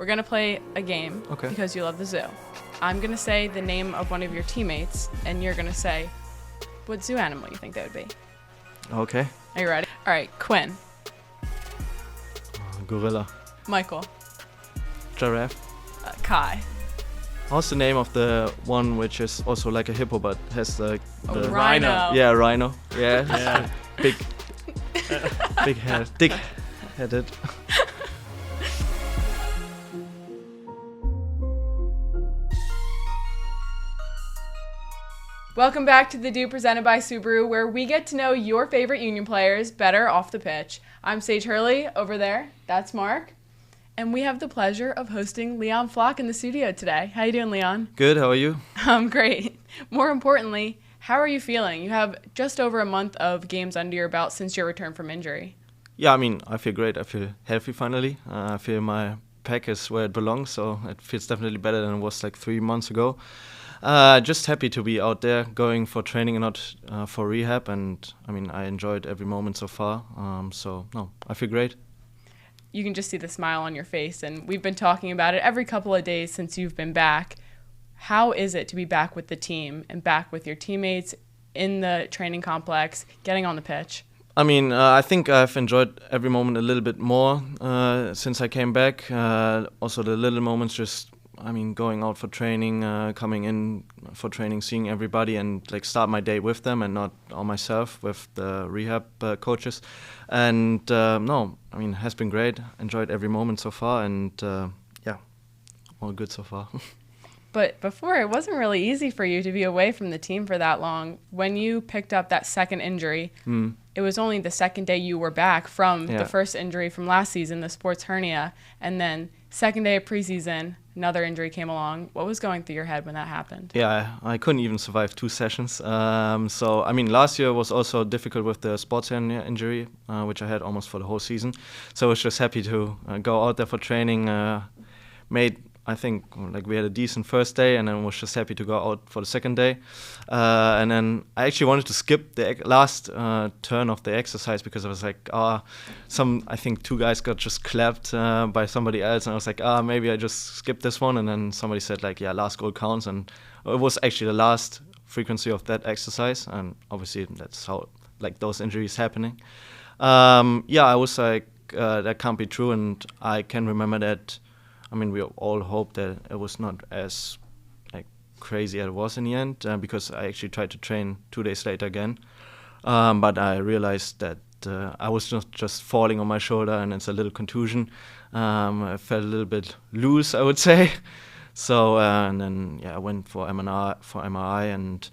We're going to play a game because you love the zoo. I'm going to say the name of one of your teammates, and you're going to say what zoo animal you think they would be. Okay. Are you ready? All right, Quinn. Gorilla. Michael. Giraffe. Kai. What's the name of the one which is also like a hippo but has the rhino. Yeah, rhino. Yeah. Yeah. Big head. Dick-headed. Welcome back to the DOOP presented by Subaru, where we get to know your favorite Union players better off the pitch. I'm Sage Hurley. Over there, that's Mark. And we have the pleasure of hosting Leon Flach in the studio today. How you doing, Leon? Good, how are you? I'm great. More importantly, how are you feeling? You have just over a month of games under your belt since your return from injury. Yeah, I mean, I feel great. I feel healthy finally. I feel my pack is where it belongs, so it feels definitely better than it was like 3 months ago. Just happy to be out there going for training and not for rehab. And I mean, I enjoyed every moment so far. I feel great. You can just see the smile on your face, and we've been talking about it every couple of days since you've been back. How is it to be back with the team and back with your teammates in the training complex, getting on the pitch? I mean, I think I've enjoyed every moment a little bit more since I came back. Also the little moments, going out for training, coming in for training, seeing everybody and like start my day with them and not all myself with the rehab coaches. And it has been great. Enjoyed every moment so far and all good so far. But before, it wasn't really easy for you to be away from the team for that long. When you picked up that second injury, it was only the second day you were back from the first injury from last season, the sports hernia, and then second day of preseason, another injury came along. What was going through your head when that happened? Yeah, I couldn't even survive 2 sessions. Last year was also difficult with the sports hernia injury, which I had almost for the whole season. So I was just happy to go out there for training. I think we had a decent first day, and then was just happy to go out for the second day. And then I actually wanted to skip the last turn of the exercise because I was like, I think 2 guys got just clapped by somebody else, and I was like, maybe I just skip this one. And then somebody said last goal counts, and it was actually the last frequency of that exercise, and obviously that's how those injuries happening. I was like, that can't be true, and I can remember that. I mean, we all hoped that it was not as crazy as it was in the end, because I actually tried to train 2 days later again. But I realized that I was not just falling on my shoulder and it's a little contusion. I felt a little bit loose, I would say. So and then I went for MRI, and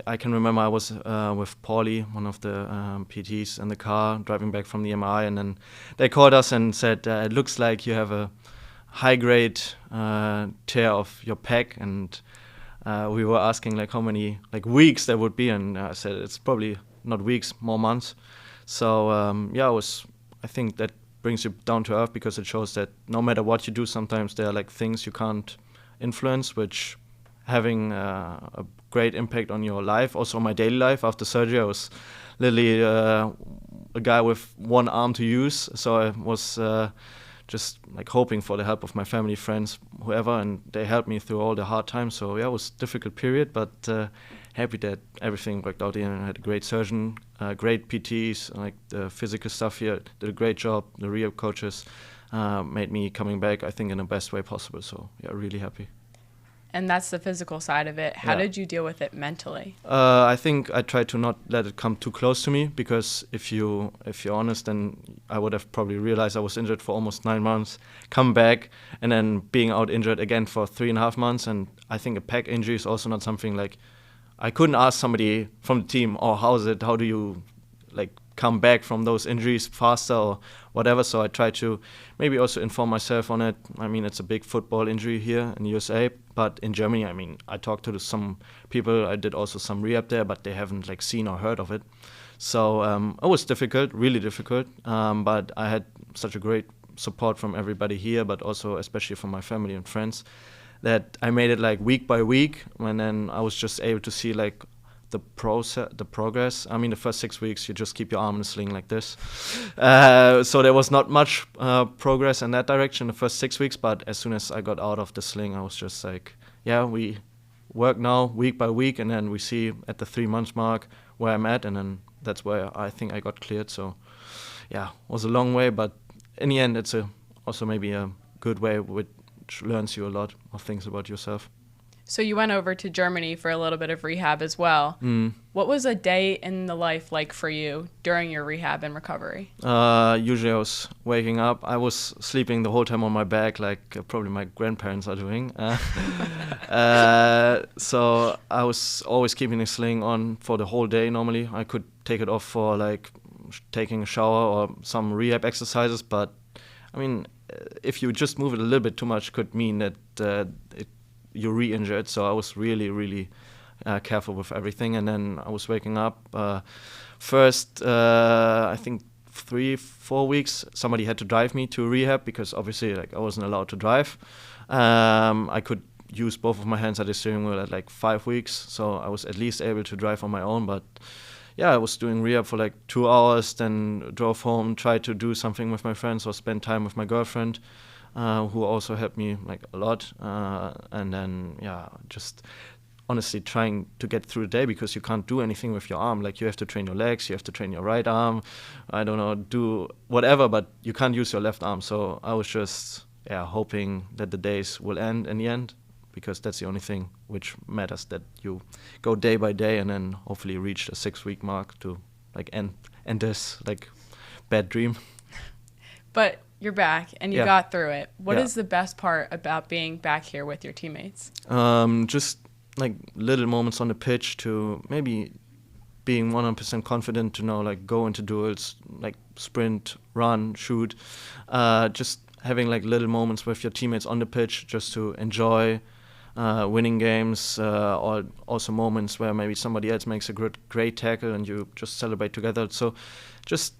I can remember I was with Paulie, one of the PTs, in the car driving back from the MRI, and then they called us and said it looks like you have a high-grade tear of your pec, and we were asking how many weeks that would be, and I said it's probably not weeks, more months. So I think that brings you down to earth, because it shows that no matter what you do, sometimes there are things you can't influence, which having a great impact on your life, also on my daily life. After surgery, I was literally a guy with one arm to use, so I was just hoping for the help of my family, friends, whoever, and they helped me through all the hard times. So it was a difficult period, but happy that everything worked out. And I had a great surgeon, great PTs, the physical stuff here did a great job. The rehab coaches made me coming back, I think, in the best way possible. So really happy. And that's the physical side of it. How did you deal with it mentally? I think I tried to not let it come too close to me, because if you're honest, then I would have probably realized I was injured for almost 9 months, come back, and then being out injured again for 3.5 months. And I think a pec injury is also not something I couldn't ask somebody from the team, how do you come back from those injuries faster or whatever. So I try to maybe also inform myself on it. I mean, it's a big football injury here in the USA, but in Germany, I mean, I talked to some people. I did also some rehab there, but they haven't seen or heard of it. So it was difficult, really difficult. But I had such a great support from everybody here, but also especially from my family and friends, that I made it week by week, and then I was just able to see the progress. I mean, the first 6 weeks you just keep your arm in a sling like this, so there was not much progress in that direction the first 6 weeks. But as soon as I got out of the sling, I was just like, yeah, we work now week by week, and then we see at the 3 months mark where I'm at, and then that's where I think I got cleared. So yeah, it was a long way, but in the end, it's also maybe a good way which learns you a lot of things about yourself. So you went over to Germany for a little bit of rehab as well. What was a day in the life like for you during your rehab and recovery? Usually I was waking up. I was sleeping the whole time on my back, like probably my grandparents are doing. So I was always keeping a sling on for the whole day normally. I could take it off for like taking a shower or some rehab exercises, but I mean, if you just move it a little bit too much, could mean that you re-injured. So I was really careful with everything. And then I was waking up. First, I think 3-4 weeks, somebody had to drive me to rehab because obviously like I wasn't allowed to drive. I could use both of my hands at the steering wheel at like 5 weeks, so I was at least able to drive on my own. But yeah, I was doing rehab for like 2 hours, then drove home, tried to do something with my friends or spend time with my girlfriend, who also helped me like a lot. And then, yeah, just honestly trying to get through the day because you can't do anything with your arm. Like you have to train your legs, you have to train your right arm, I don't know, do whatever, but you can't use your left arm. So I was just, hoping that the days will end in the end, because that's the only thing which matters, that you go day by day and then hopefully reach the 6-week mark to like end this like bad dream. But you're back and you got through it. What is the best part about being back here with your teammates? Just like little moments on the pitch, to maybe being 100% confident to know like go into duels, like sprint, run, shoot, just having like little moments with your teammates on the pitch just to enjoy winning games, or also moments where maybe somebody else makes a great tackle and you just celebrate together. So just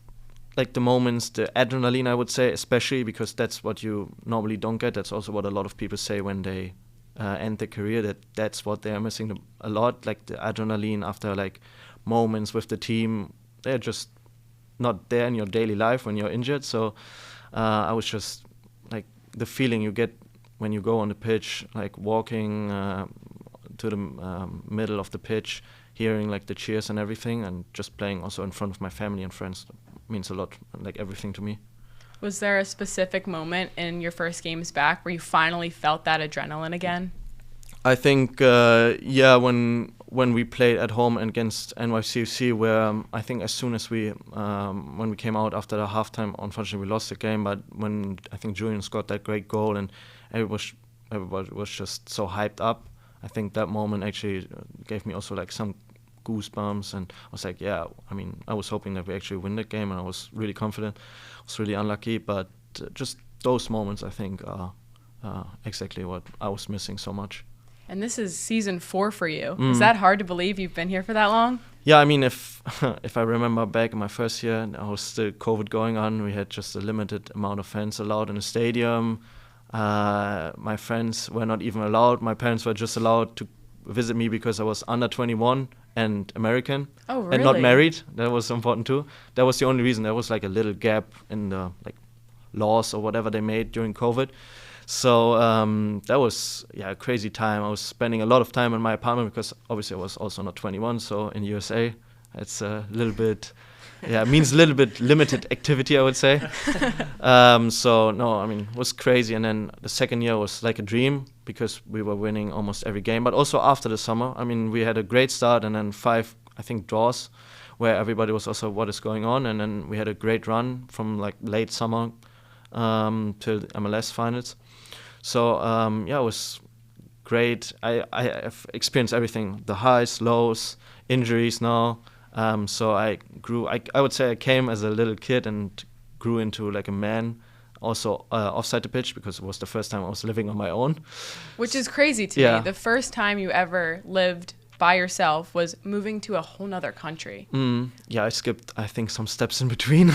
like the moments, the adrenaline, I would say, especially because that's what you normally don't get. That's also what a lot of people say when they end their career, that's what they are missing a lot, like the adrenaline after like moments with the team. They're just not there in your daily life when you're injured. So I was just like the feeling you get when you go on the pitch, like walking to the middle of the pitch, hearing like the cheers and everything, and just playing also in front of my family and friends means a lot, like everything to me. Was there a specific moment in your first games back where you finally felt that adrenaline again? I think, when we played at home against NYCFC, where I think as soon as when we came out after the halftime, unfortunately we lost the game, but when I think Julian scored that great goal and everybody was just so hyped up, I think that moment actually gave me also like some goosebumps, and I was like, I was hoping that we actually win that game, and I was really confident. I was really unlucky, but just those moments I think are exactly what I was missing so much. And this is season 4 for you. Is that hard to believe you've been here for that long? Yeah, I mean, if I remember back in my first year, I was still COVID going on. We had just a limited amount of fans allowed in the stadium. My friends were not even allowed. My parents were just allowed to visit me because I was under 21 and American. Oh, really? And not married. That was important too. That was the only reason. There was like a little gap in the like laws or whatever they made during COVID. So that was a crazy time. I was spending a lot of time in my apartment because obviously I was also not 21. So in USA, it's a little bit, means a little bit limited activity, I would say. So no, I mean, it was crazy. And then the second year was like a dream because we were winning almost every game. But also after the summer, I mean, we had a great start and then 5, I think, draws where everybody was also what is going on. And then we had a great run from like late summer till MLS finals. So it was great. I've experienced everything, the highs, lows, injuries now. So I grew, I would say I came as a little kid and grew into like a man, also offside the pitch, because it was the first time I was living on my own. Which is crazy to me. The first time you ever lived by yourself was moving to a whole nother country. I skipped, I think, some steps in between.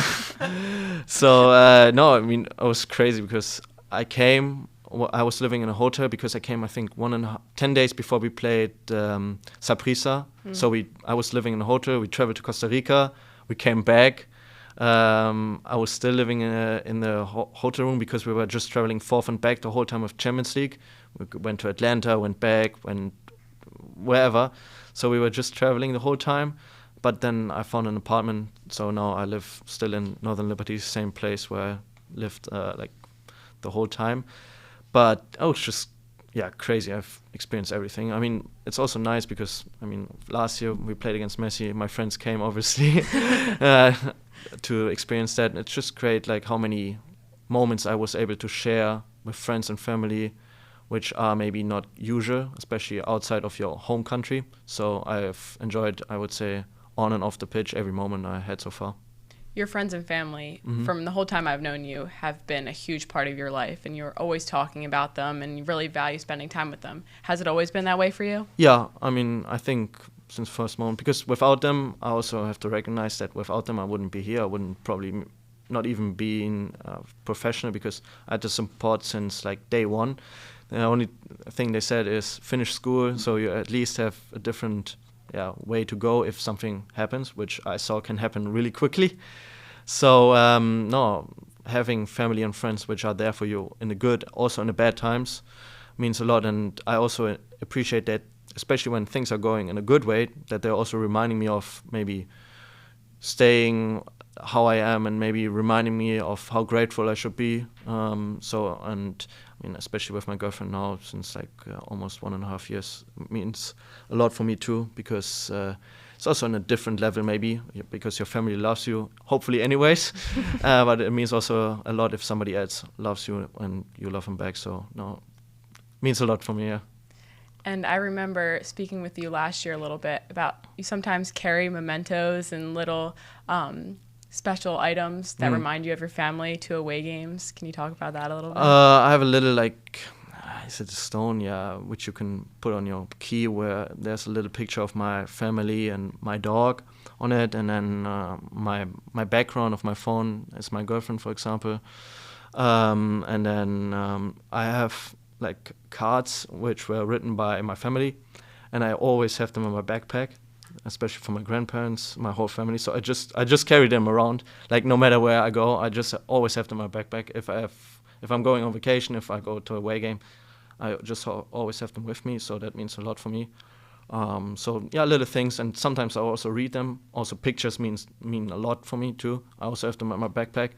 So, no, I mean, it was crazy because I came, I was living in a hotel because I came, I think, 10 days before we played Saprissa. So I was living in a hotel. We traveled to Costa Rica. We came back. I was still living in the hotel room because we were just traveling forth and back the whole time of Champions League. We went to Atlanta, went back, went wherever. So we were just traveling the whole time. But then I found an apartment. So now I live still in Northern Liberty, same place where I lived like the whole time. But it's just, crazy. I've experienced everything. I mean, it's also nice because, last year we played against Messi. My friends came, obviously, to experience that. It's just great, like, how many moments I was able to share with friends and family, which are maybe not usual, especially outside of your home country. So I've enjoyed, I would say, on and off the pitch, every moment I had so far. Your friends and family, from the whole time I've known you, have been a huge part of your life, and you're always talking about them, and you really value spending time with them. Has it always been that way for you? Yeah, I think since first moment, because without them, I also have to recognize that without them, I wouldn't be here. I wouldn't probably not even be professional, because I had to support since like day one. The only thing they said is finish school, so you at least have a different way to go if something happens, which I saw can happen really quickly. So having family and friends which are there for you in the good, also in the bad times, means a lot. And I also appreciate that, especially when things are going in a good way, that they're also reminding me of maybe staying how I am, and maybe reminding me of how grateful I should be. Especially with my girlfriend now, since like almost 1.5 years, means a lot for me too, because it's also on a different level, maybe, because your family loves you, hopefully anyways, but it means also a lot if somebody else loves you and you love them back. So it means a lot for me. And I remember speaking with you last year a little bit about you sometimes carry mementos and little special items that remind you of your family to away games. Can you talk about that a little bit? I have a little, like, is it a stone? Yeah, which you can put on your key, where there's a little picture of my family and my dog on it, and then my background of my phone is my girlfriend, for example. And then I have like cards which were written by my family, and I always have them in my backpack, especially for my grandparents, my whole family. So I just carry them around, like no matter where I go. I just always have them in my backpack. If I'm going on vacation, if I go to a away game, I just always have them with me. So that means a lot for me. Little things, and sometimes I also read them. Also, pictures mean a lot for me too. I also have them in my backpack.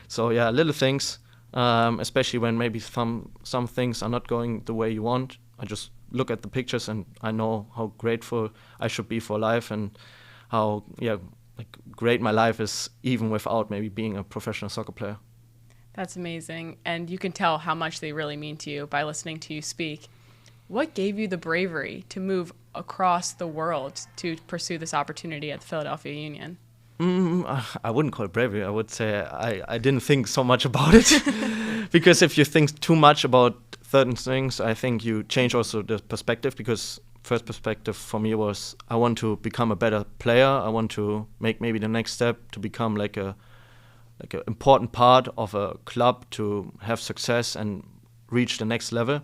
So little things, especially when maybe some things are not going the way you want. I just look at the pictures and I know how grateful I should be for life, and how great my life is, even without maybe being a professional soccer player. That's amazing, and you can tell how much they really mean to you by listening to you speak. What gave you the bravery to move across the world to pursue this opportunity at the Philadelphia Union? I wouldn't call it bravery. I would say I didn't think so much about it. Because if you think too much about certain things, I think you change also the perspective. Because first perspective for me was, I want to become a better player. I want to make maybe the next step to become like a important part of a club, to have success and reach the next level.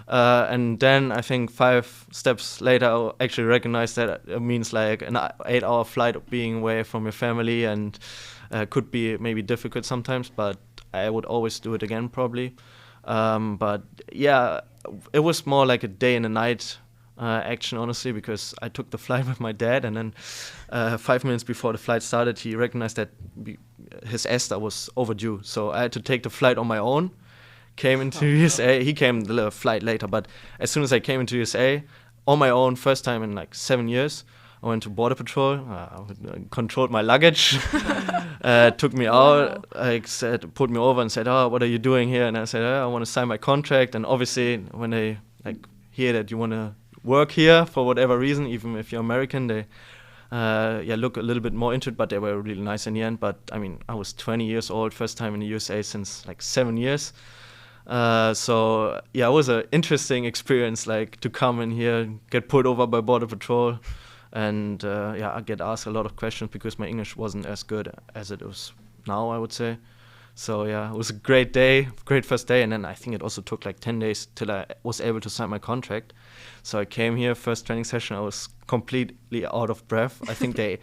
And then I think 5 steps later, I actually recognized that it means like an 8-hour flight being away from your family, and could be maybe difficult sometimes, but I would always do it again probably. But it was more like a day and a night action, honestly, because I took the flight with my dad, and then 5 minutes before the flight started, he recognized that his ESTA was overdue. So I had to take the flight on my own. Came into USA. He came the flight later, but as soon as I came into USA on my own, first time in like 7 years, I went to Border Patrol, controlled my luggage, took me out, pulled me over and said, what are you doing here? And I said, I want to sign my contract. And obviously when they hear that you want to work here for whatever reason, even if you're American, they look a little bit more into it, but they were really nice in the end. But I mean, I was 20 years old, first time in the USA since like 7 years. It was an interesting experience, like to come in here, get pulled over by Border Patrol, and I get asked a lot of questions because my English wasn't as good as it is now, I would say. So yeah, it was a great day, great first day, and then I think it also took like 10 days till I was able to sign my contract. So I came here, first training session, I was completely out of breath. I think they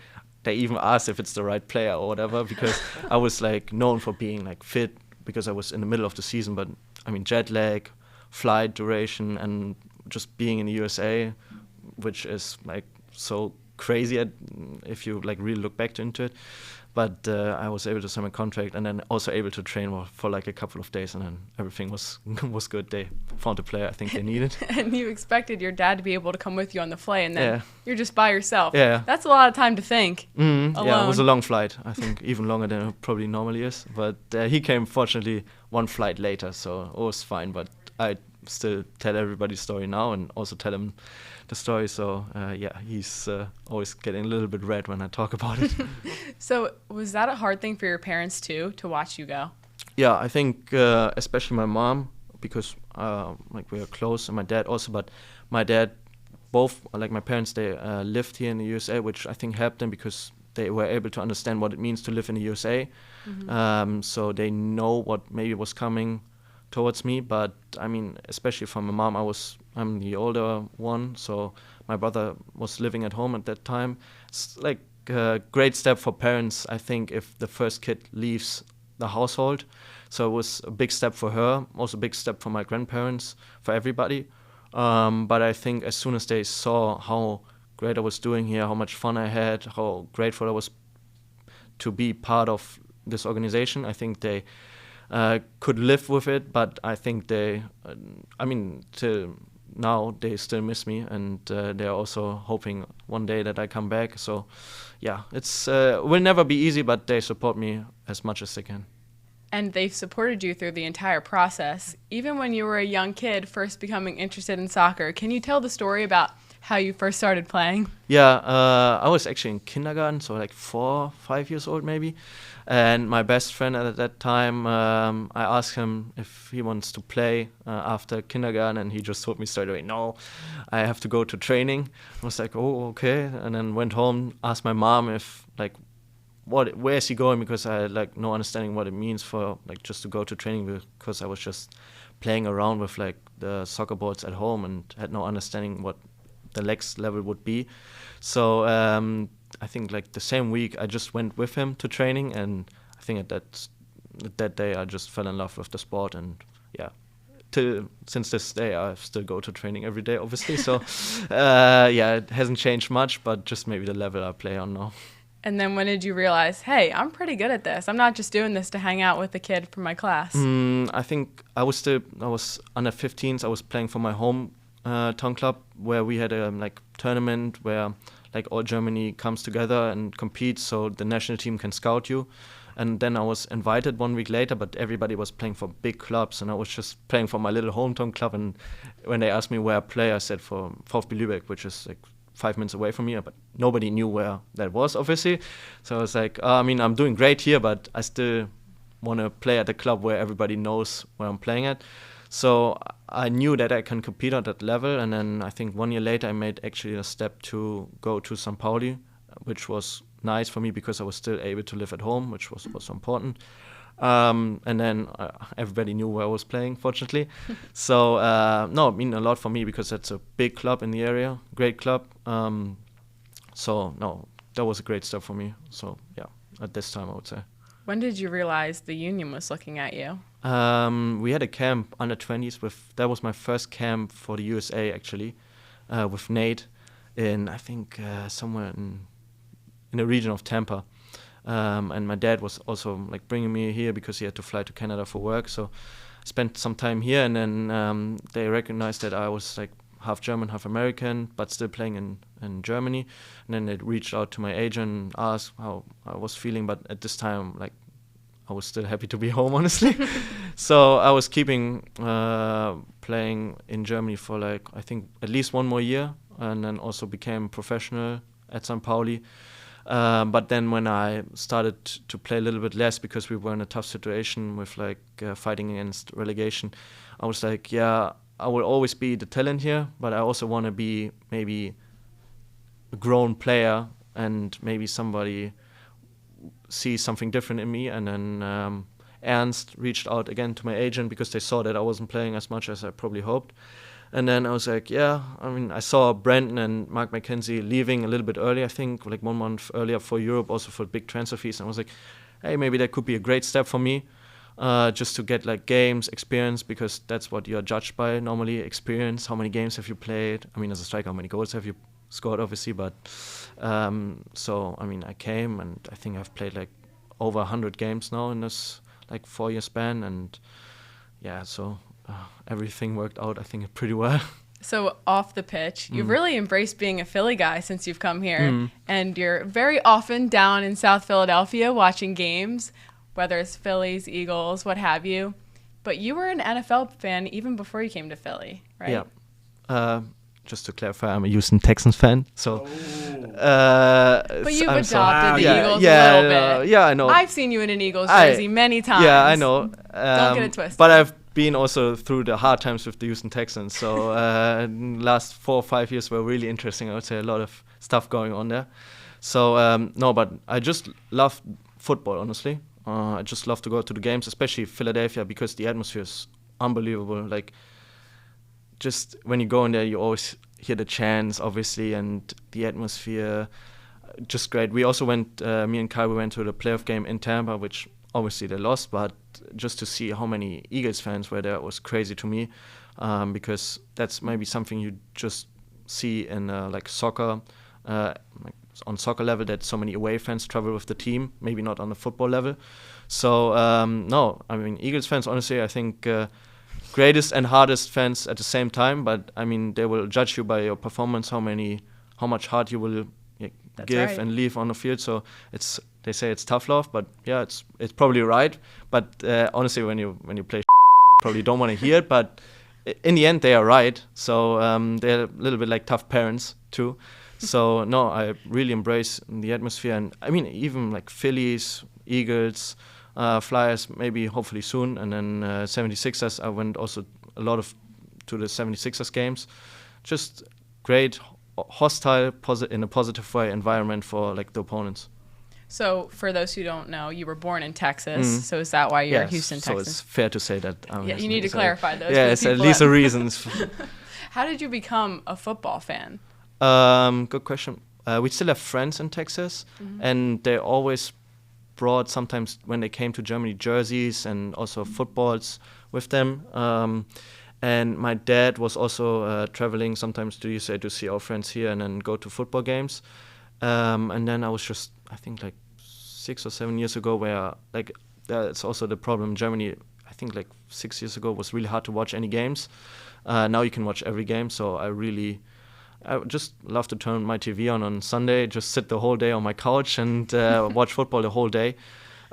even asked if it's the right player or whatever, because I was like known for being like fit because I was in the middle of the season, but I mean jet lag, flight duration, and just being in the USA, which is like so crazy if you like really look back into it. But I was able to sign my contract and then also able to train for like a couple of days, and then everything was good. They found a player I think they needed. And you expected your dad to be able to come with you on the flight, and then you're just by yourself. Yeah. That's a lot of time to think. Yeah, it was a long flight. I think even longer than it probably normally is. But he came, fortunately, one flight later, so it was fine. But I still tell everybody's story now and also tell him the story. So he's always getting a little bit red when I talk about it. So was that a hard thing for your parents too, to watch you go? Yeah, I think especially my mom, because like we are close, and my dad also. But my dad, both like my parents, they lived here in the USA, which I think helped them because they were able to understand what it means to live in the USA. So they know what maybe was coming towards me. But I mean, especially for my mom, I'm the older one, so my brother was living at home at that time. It's like a great step for parents, I think, if the first kid leaves the household. So it was a big step for her, also a big step for my grandparents, for everybody. But I think as soon as they saw how great I was doing here, how much fun I had, how grateful I was to be part of this organization, I think they could live with it. But I think till now they still miss me, and they're also hoping one day that I come back. So yeah, it's will never be easy, but they support me as much as they can. And they've supported you through the entire process, even when you were a young kid first becoming interested in soccer. Can you tell the story about how you first started playing? Yeah, I was actually in kindergarten, so like 4, 5 years old maybe. And my best friend at that time, I asked him if he wants to play after kindergarten, and he just told me straight away, no, I have to go to training. I was like, oh, okay. And then went home, asked my mom if like, where is he going? Because I had like no understanding what it means for like just to go to training, because I was just playing around with like the soccer balls at home and had no understanding what the next level would be. So I think like the same week I just went with him to training, and I think at that day I just fell in love with the sport. And yeah, since this day I still go to training every day, obviously. So it hasn't changed much, but just maybe the level I play on now. And then when did you realize, hey, I'm pretty good at this? I'm not just doing this to hang out with the kid from my class. I think I was under 15s. I was playing for my home town club, where we had a like tournament where like all Germany comes together and competes, so the national team can scout you. And then I was invited 1 week later, but everybody was playing for big clubs, and I was just playing for my little hometown club. And when they asked me where I play, I said for VfB Lübeck, which is like 5 minutes away from here, but nobody knew where that was, obviously. So I was like, I'm doing great here, but I still want to play at a club where everybody knows where I'm playing at. So I knew that I can compete at that level, and then I think 1 year later I made actually a step to go to St. Pauli, which was nice for me because I was still able to live at home, which was also important. And then everybody knew where I was playing, fortunately. So it meant a lot for me because that's a big club in the area, great club. That was a great step for me. So yeah, at this time I would say. When did you realize the union was looking at you? We had a camp under 20s that was my first camp for the USA actually, with Nate in I think somewhere in the region of Tampa. And my dad was also like bringing me here because he had to fly to Canada for work. So I spent some time here, and then they recognized that I was like half German, half American, but still playing in Germany. And then they reached out to my agent and asked how I was feeling. But at this time, like, I was still happy to be home, honestly. So I was keeping playing in Germany for like, I think at least 1 more year, and then also became professional at St. Pauli. But then when I started to play a little bit less because we were in a tough situation with like fighting against relegation, I was like, yeah, I will always be the talent here, but I also want to be maybe a grown player, and maybe somebody sees something different in me, and then Ernst reached out again to my agent because they saw that I wasn't playing as much as I probably hoped. And then I was like, yeah, I mean, I saw Brandon and Mark McKenzie leaving a little bit early, I think, like 1 month earlier for Europe, also for big transfer fees. And I was like, hey, maybe that could be a great step for me, just to get like games, experience, because that's what you're judged by normally, experience. How many games have you played? I mean, as a striker, how many goals have you scored, obviously. But so, I mean, I came and I think I've played like over 100 games now in this like 4-year span. And yeah, so everything worked out, I think, pretty well. So off the pitch, you've really embraced being a Philly guy since you've come here. And you're very often down in South Philadelphia watching games, whether it's Phillies, Eagles, what have you. But you were an NFL fan even before you came to Philly, right? Yeah. Just to clarify, I'm a Houston Texans fan. So, but you've adopted the Eagles a little bit. Yeah, I know. I've seen you in an Eagles jersey many times. Yeah, I know. Don't get it twisted. But I've been also through the hard times with the Houston Texans. So last 4 or 5 years were really interesting. I would say a lot of stuff going on there. So no, but I just love football, honestly. I just love to go to the games, especially Philadelphia, because the atmosphere is unbelievable. Like, just when you go in there, you always hear the chants, obviously, and the atmosphere, just great. We also went, me and Kai, we went to the playoff game in Tampa, which obviously they lost, but just to see how many Eagles fans were there was crazy to me, because that's maybe something you just see in like soccer, like on soccer level, that so many away fans travel with the team, maybe not on the football level. So no, I mean, Eagles fans, honestly, I think greatest and hardest fans at the same time, but I mean, they will judge you by your performance, how much heart you will give and leave on the field. So they say it's tough love, but yeah, it's probably right. But honestly, when you play, probably don't want to hear it. But in the end, they are right. So they're a little bit like tough parents too. So no, I really embrace the atmosphere, and I mean, even like Phillies, Eagles, Flyers, maybe hopefully soon, and then 76ers. I went also a lot to the 76ers games. Just great, hostile, in a positive way, environment for like the opponents. So for those who don't know, you were born in Texas. So is that why you're a Houston Texan? So it's fair to say that. Yeah, you need to clarify those. Yeah, it's at least a reason. How did you become a football fan? Good question. We still have friends in Texas, and they always brought, sometimes when they came to Germany, jerseys and also footballs with them. And my dad was also traveling sometimes to USA to see our friends here and then go to football games. And then I was just, I think like 6 or 7 years ago, where like that's also the problem in Germany. I think like 6 years ago it was really hard to watch any games. Now you can watch every game, so I just love to turn my TV on Sunday, just sit the whole day on my couch and watch football the whole day.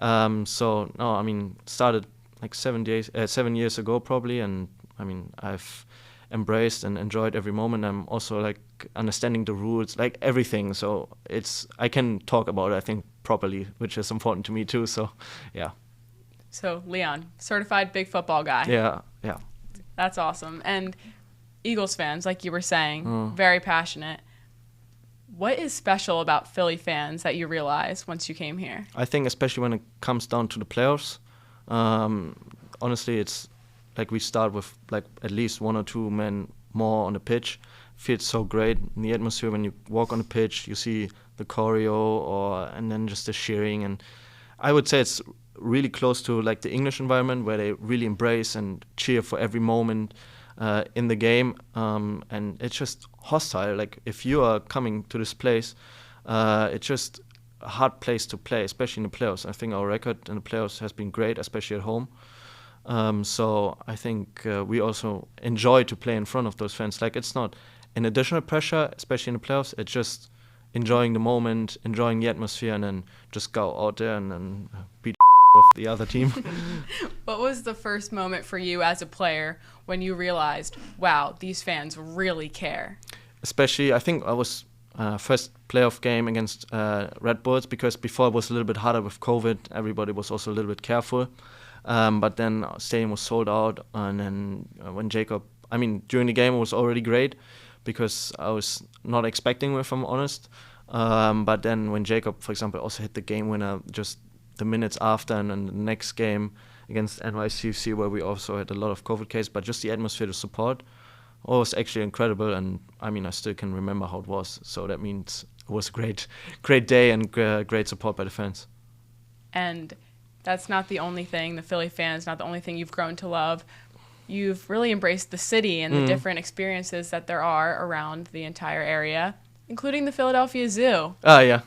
So no, I mean, started like 7 years ago probably, and I mean, I've embraced and enjoyed every moment. I'm also like understanding the rules, like everything. So I can talk about it, I think, properly, which is important to me too. So yeah. So Leon, certified big football guy. Yeah. That's awesome. And Eagles fans, like you were saying, very passionate. What is special about Philly fans that you realized once you came here? I think especially when it comes down to the playoffs, honestly, it's like we start with like at least 1 or 2 men more on the pitch. Feels so great in the atmosphere when you walk on the pitch, you see the choreo and then just the cheering. And I would say it's really close to like the English environment, where they really embrace and cheer for every moment in the game, and it's just hostile. Like if you are coming to this place, it's just a hard place to play, especially in the playoffs. I think our record in the playoffs has been great, especially at home. So I think we also enjoy to play in front of those fans. Like it's not an additional pressure, especially in the playoffs. It's just enjoying the moment, enjoying the atmosphere, and then just go out there and then beat with the other team. What was the first moment for you as a player when you realized, wow, these fans really care? Especially, I think I was first playoff game against Red Bulls, because before it was a little bit harder with COVID. Everybody was also a little bit careful. But then stadium was sold out, and then when Jacob, I mean, during the game it was already great, because I was not expecting it, if I'm honest. But then when Jacob, for example, also hit the game winner just the minutes after, and then the next game against NYCFC, where we also had a lot of COVID cases, but just the atmosphere, the support, was actually incredible. And I mean, I still can remember how it was. So that means it was a great day and great support by the fans. And that's not the only thing. The Philly fans, not the only thing you've grown to love. You've really embraced the city and the different experiences that there are around the entire area, including the Philadelphia Zoo. Yeah.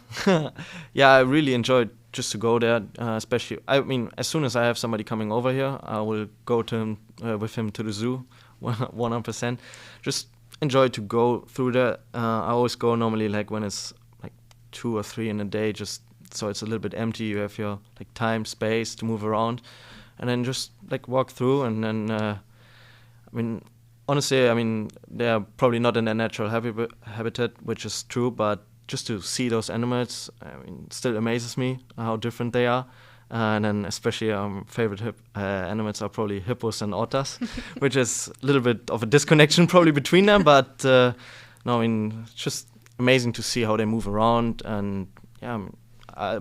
Yeah, I really enjoyed just to go there, especially, I mean, as soon as I have somebody coming over here, I will go to him, with him to the zoo, 100%. Just enjoy to go through there. I always go normally like when it's like 2 or 3 in a day, just so it's a little bit empty. You have your like time, space to move around, and then just like walk through. And then, I mean, honestly, I mean, they're probably not in their natural habitat, which is true, but just to see those animals, I mean, still amazes me how different they are. And then especially favorite animals are probably hippos and otters, which is a little bit of a disconnection probably between them. But no, I mean, it's just amazing to see how they move around. And yeah, I mean,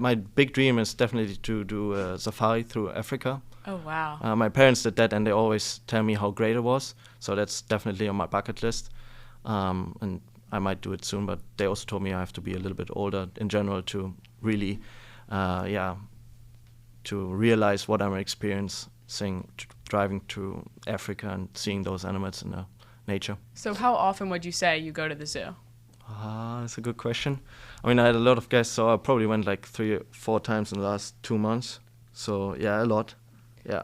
my big dream is definitely to do a safari through Africa. Oh, wow. My parents did that, and they always tell me how great it was. So that's definitely on my bucket list. And I might do it soon, but they also told me I have to be a little bit older in general to really, to realize what I'm experiencing driving to Africa and seeing those animals in the nature. So how often would you say you go to the zoo? That's a good question. I mean, I had a lot of guests, so I probably went like 3 or 4 times in the last 2 months. So yeah, a lot. Yeah.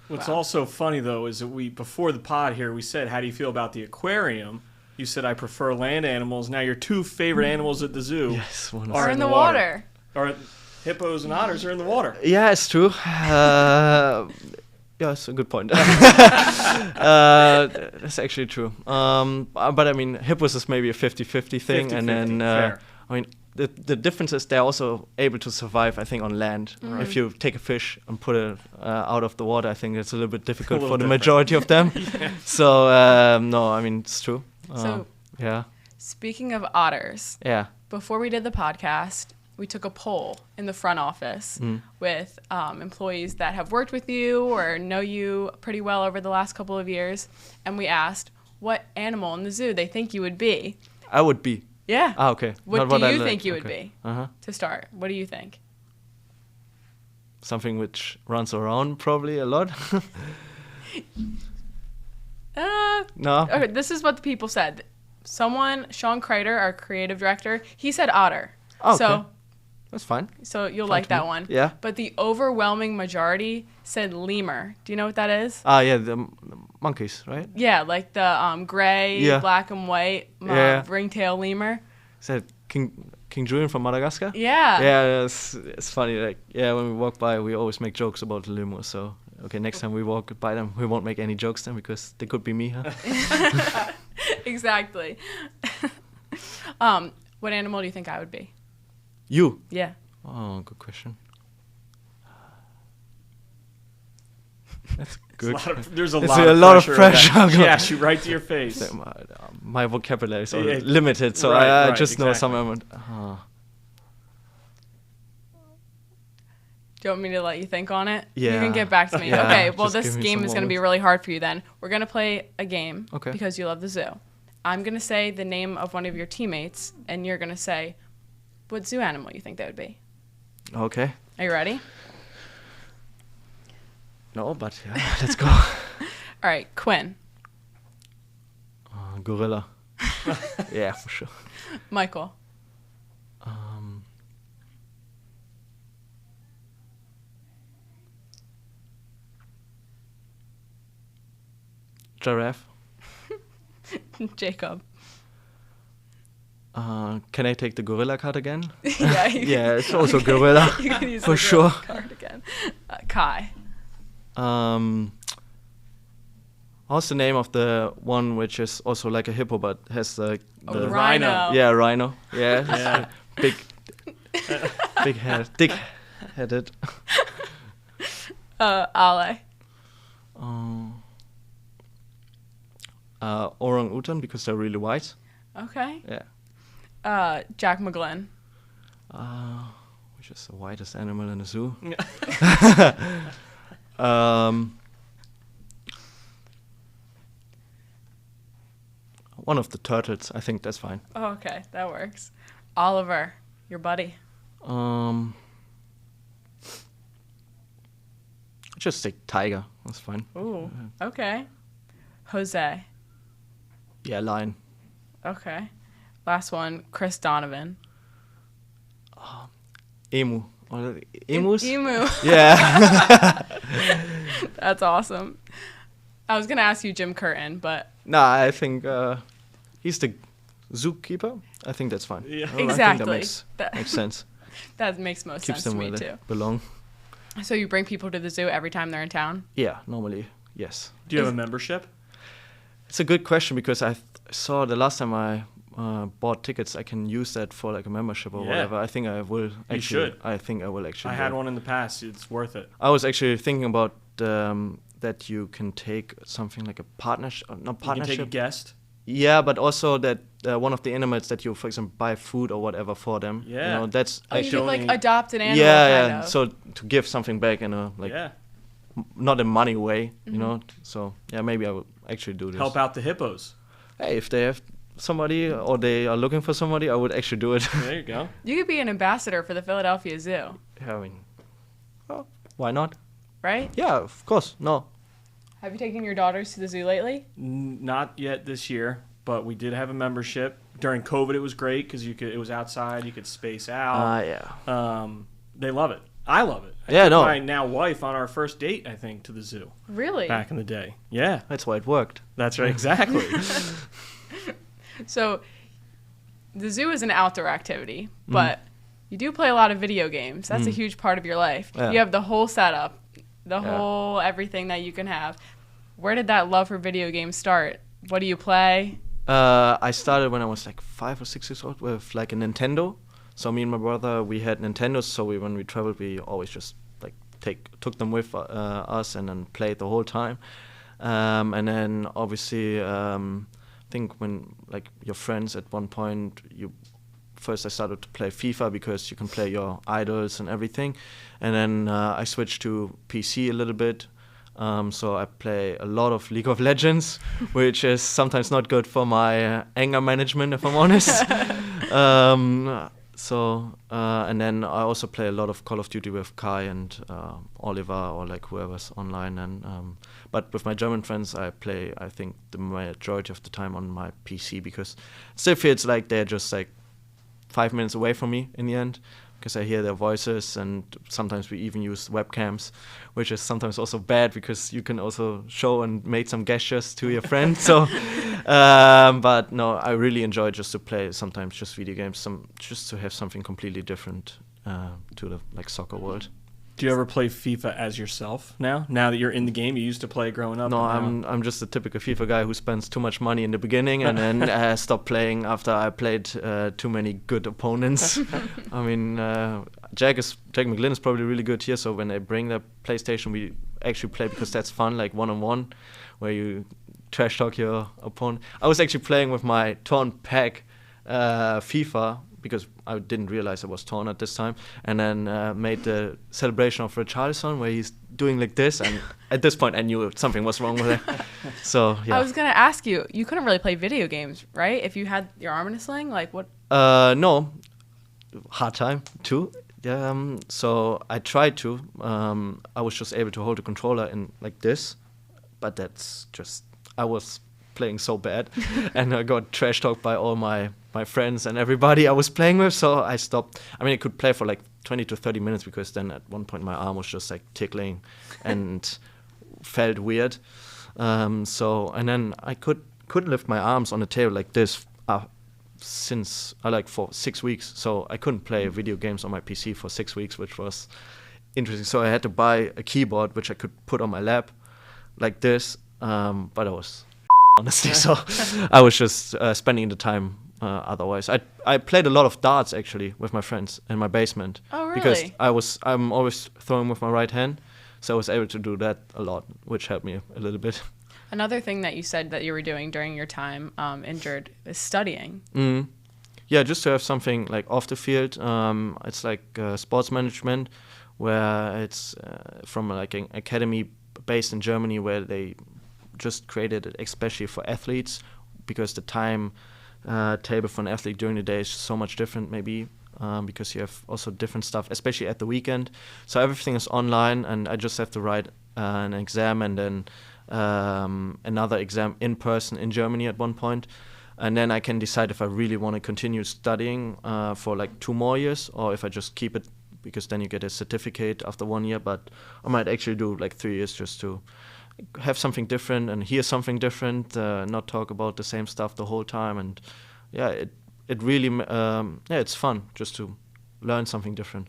What's also funny though is that before the pod here, we said, how do you feel about the aquarium? You said, I prefer land animals. Now your 2 favorite animals at the zoo are in the water. Or hippos and otters are in the water. Yeah, it's true. Yeah, it's a good point. That's actually true. But I mean, hippos is maybe a 50-50 thing. 50-50, and then, fair. I mean, the difference is they're also able to survive, I think, on land. Mm. If you take a fish and put it out of the water, I think it's a little bit difficult for the different. majority of them. So, no, I mean, it's true. So, yeah. Speaking of otters, Yeah. before we did the podcast, we took a poll in the front office with employees that have worked with you or know you pretty well over the last couple of years. And we asked what animal in the zoo they think you would be. I would be. Yeah. Okay. What Not do I you like. think you would Okay. be? To start, what do you think? Something which runs around probably a lot. No. Okay, this is what the people said. Sean Kreider, our creative director, he said otter. Oh, okay. So That's fine. So you'll Fine like to me. that one. Yeah. But the overwhelming majority said lemur. Do you know what that is? Yeah, the monkeys, right? Yeah, like the gray, Yeah. black and white ringtail lemur. Is that King Julian from Madagascar? Yeah. Yeah, it's funny. Like, yeah, when we walk by, we always make jokes about the lemur. So, okay, next time we walk by them, we won't make any jokes then because they could be me, huh? Exactly. What animal do you think I would be? You? Yeah. Oh, good question. That's good. There's a It's lot of pressure. Yeah, shoot right to your face. So my vocabulary is Yeah, limited, so right, I just know exactly. some. Do you want me to let you think on it? Yeah. You can get back to me. Yeah, Okay, well, just this give me game some is going to be moments. really hard for you then. We're going to play a game Okay. because you love the zoo. I'm going to say the name of one of your teammates, and you're going to say what zoo animal you think they would be. Okay. Are you ready? No, but yeah, let's go. All right, Quinn. Gorilla. Yeah, for sure. Michael. Giraffe. Jacob. Can I take the gorilla card again? Yeah, Yeah, it's also gorilla. You can use For the sure. gorilla card again. Kai. What's the name of the one which is also like a hippo but has the The rhino. yeah, rhino. Yeah, Yeah. big big head, thick headed. Ale. Orang utan because they're really white. Okay. Yeah. Jack McGlynn. Which is the whitest animal in the zoo? One of the turtles. I think that's fine. Oh, okay, that works. Oliver, your buddy. Just say tiger. That's fine. Ooh, okay. Jose. Yeah, lion. Okay. Last one, Chris Donovan. Emu. Emus? Emu. Yeah. That's awesome. I was going to ask you Jim Curtin, but... Nah, I think he's the zookeeper. I think that's fine. Yeah. Well, Exactly. I think that makes sense. That makes most Keeps sense to them me, where too. they belong. So you bring people to the zoo every time they're in town? Yeah, normally, yes. Do you have a membership? It's a good question because I saw the last time I bought tickets, I can use that for like a membership or whatever. I think I will actually. You should. I think I will actually. I had one in the past. It's worth it. I was actually thinking about that you can take something like a partnership. Not partnership. You can take a guest. Yeah, but also that one of the animals that you, for example, buy food or whatever for them. Yeah. You know, that's Oh, you actually. could like adopt an animal, Yeah, kind yeah. of. So to give something back in a like. Yeah. Not a money way, you know. So yeah, maybe I will actually do this. Help out the hippos. Hey, if they have somebody or they are looking for somebody, I would actually do it. There you go. You could be an ambassador for the Philadelphia Zoo, Yeah, I mean, well, why not? right? Yeah, of course. No. Have you taken your daughters to the zoo lately? Not yet this year, but we did have a membership. During COVID, it was great because it was outside. You could space out. Yeah. They love it. I love it. I Yeah, took no. my now wife on our first date, I think, to the zoo Really? back in the day. Yeah, That's why it worked. that's right. Exactly. So the zoo is an outdoor activity, but you do play a lot of video games. That's a huge part of your life. Yeah. You have the whole setup, the whole everything that you can have. Where did that love for video games start? What do you play? I started when I was like 5 or 6 years old with like a Nintendo. So me and my brother, we had Nintendos. So when we traveled, we always just like took them with us and then played the whole time. And then obviously, I think when like your friends at one point, first I started to play FIFA because you can play your idols and everything. And then I switched to PC a little bit. So I play a lot of League of Legends, which is sometimes not good for my anger management, if I'm honest. And then I also play a lot of Call of Duty with Kai and Oliver or like whoever's online. And but with my German friends, I play, I think, the majority of the time on my PC because it still feels like they're just like 5 minutes away from me in the end. Because I hear their voices, and sometimes we even use webcams, which is sometimes also bad because you can also show and make some gestures to your friend. So, but no, I really enjoy just to play sometimes just video games, just to have something completely different to the like soccer world. Do you ever play FIFA as yourself now? Now that you're in the game, you used to play growing up. No, and I'm just a typical FIFA guy who spends too much money in the beginning and then stopped playing after I played too many good opponents. I mean, Jack McGlynn is probably really good here. So when they bring the PlayStation, we actually play because that's fun, like 1-on-1, where you trash talk your opponent. I was actually playing with my torn pack FIFA. Because I didn't realize I was torn at this time, and then made the celebration of Richarlison where he's doing like this, and at this point I knew something was wrong with it. So yeah. I was gonna ask you. You couldn't really play video games, right? If you had your arm in a sling, like what? No, hard time too. So I tried to. I was just able to hold the controller in like this, but that's just I was playing so bad, and I got trash talked by all my friends and everybody I was playing with, so I stopped. I mean, I could play for like 20 to 30 minutes because then at one point my arm was just like tickling and felt weird. So and then I couldn't lift my arms on the table like this since for 6 weeks. So I couldn't play video games on my PC for 6 weeks, which was interesting. So I had to buy a keyboard which I could put on my lap like this, but I was honestly, so I was just spending the time otherwise. I played a lot of darts actually with my friends in my basement. Oh, really? Because I'm always throwing with my right hand, so I was able to do that a lot, which helped me a little bit. Another thing that you said that you were doing during your time injured is studying. Yeah, just to have something like off the field. It's like sports management, where it's from like an academy based in Germany, where they just created it especially for athletes, because the time table for an athlete during the day is so much different, maybe because you have also different stuff, especially at the weekend. So everything is online, and I just have to write an exam and then another exam in person in Germany at one point. And then I can decide if I really want to continue studying for like 2 more years, or if I just keep it, because then you get a certificate after 1 year. But I might actually do like 3 years just to have something different and hear something different, not talk about the same stuff the whole time. And it really, it's fun just to learn something different.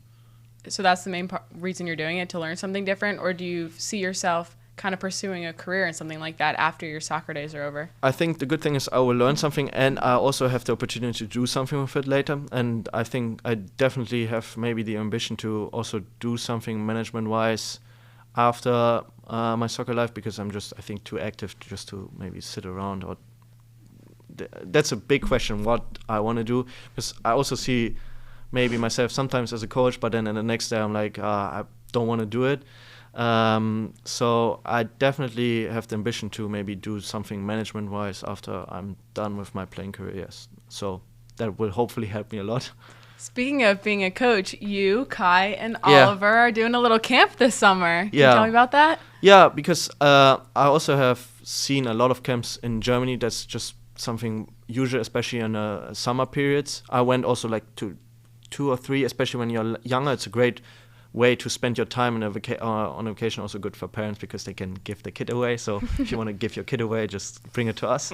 So that's the main reason you're doing it, to learn something different? Or do you see yourself kind of pursuing a career in something like that after your soccer days are over? I think the good thing is I will learn something, and I also have the opportunity to do something with it later. And I think I definitely have maybe the ambition to also do something management-wise after my soccer life, because I'm just, I think, too active just to maybe sit around. Or that's a big question, what I want to do, because I also see maybe myself sometimes as a coach, but then in the next day I'm like, I don't want to do it. So I definitely have the ambition to maybe do something management-wise after I'm done with my playing career, yes. So that will hopefully help me a lot. Speaking of being a coach, you, Kai, and Oliver are doing a little camp this summer. Can you tell me about that? Yeah, because I also have seen a lot of camps in Germany. That's just something usual, especially in summer periods. I went also like to 2 or 3, especially when you're younger. It's a great way to spend your time on a vacation. Also good for parents, because they can give the kid away. So if you want to give your kid away, just bring it to us.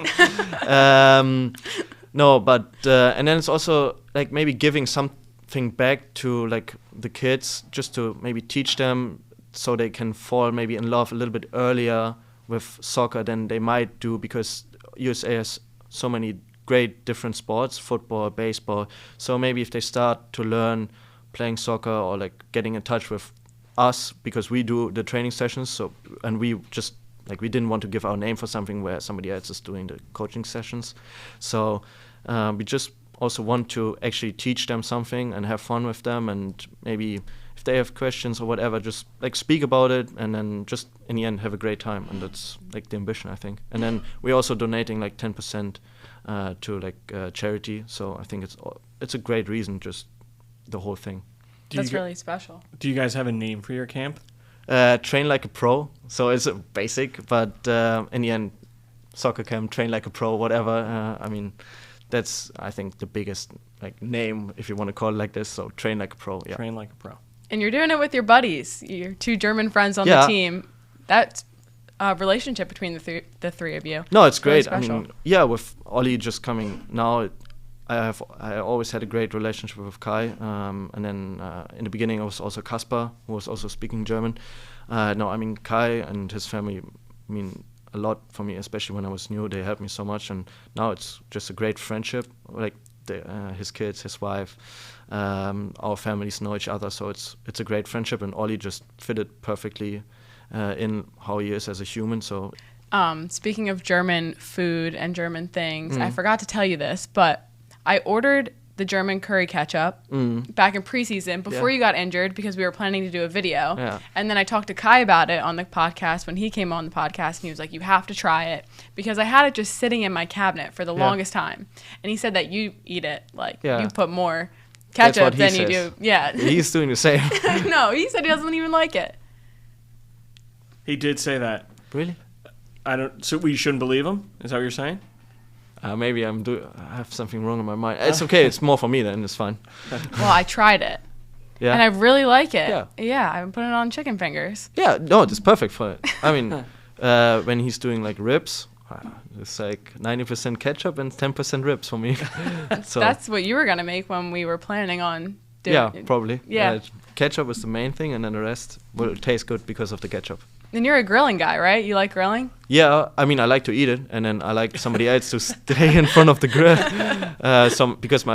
No, but and then it's also like maybe giving something back to like the kids, just to maybe teach them so they can fall maybe in love a little bit earlier with soccer than they might do, because USA has so many great different sports, football, baseball. So maybe if they start to learn playing soccer, or like getting in touch with us, because we do the training sessions, so, and we just like, we didn't want to give our name for something where somebody else is doing the coaching sessions. So we just also want to actually teach them something and have fun with them, and maybe if they have questions or whatever, just like speak about it, and then just in the end have a great time. And that's like the ambition, I think. And then we're also donating like 10% to like charity. So I think it's a great reason, just the whole thing. That's really special. Do you guys have a name for your camp? Train like a pro. So it's basic, but in the end, soccer camp, train like a pro, whatever. I mean, that's, I think, the biggest like name, if you want to call it like this. So train like a pro. Yeah. Train like a pro. And you're doing it with your buddies, your 2 German friends on the team. That's a relationship between the three of you. No, it's great. Really, I mean, yeah, with Ollie just coming now, I always had a great relationship with Kai, and then in the beginning it was also Kasper, who was also speaking German. No, I mean, Kai and his family mean a lot for me, especially when I was new. They helped me so much, and now it's just a great friendship. Like his kids, his wife, our families know each other, so it's a great friendship. And Ollie just fitted perfectly in how he is as a human. So, speaking of German food and German things, I forgot to tell you this, but I ordered the German curry ketchup back in preseason before you got injured, because we were planning to do a video. Yeah. And then I talked to Kai about it on the podcast when he came on the podcast, and he was like, you have to try it, because I had it just sitting in my cabinet for the longest time. And he said that you eat it, like you put more ketchup than you do. Yeah. He's doing the same. No, he said he doesn't even like it. He did say that. Really? So we shouldn't believe him? Is that what you're saying? Maybe I have something wrong in my mind. It's okay. It's more for me then. It's fine. Well, I tried it. Yeah. And I really like it. Yeah. Yeah, I've been putting it on chicken fingers. Yeah. No, it's perfect for it. I mean, when he's doing like ribs, it's like 90% ketchup and 10% ribs for me. So that's what you were gonna make when we were planning on doing. Yeah, probably. Yeah. Ketchup is the main thing, and then the rest will taste good because of the ketchup. And you're a grilling guy, right? You like grilling? Yeah, I mean, I like to eat it, and then I like somebody else to stay in front of the grill. Because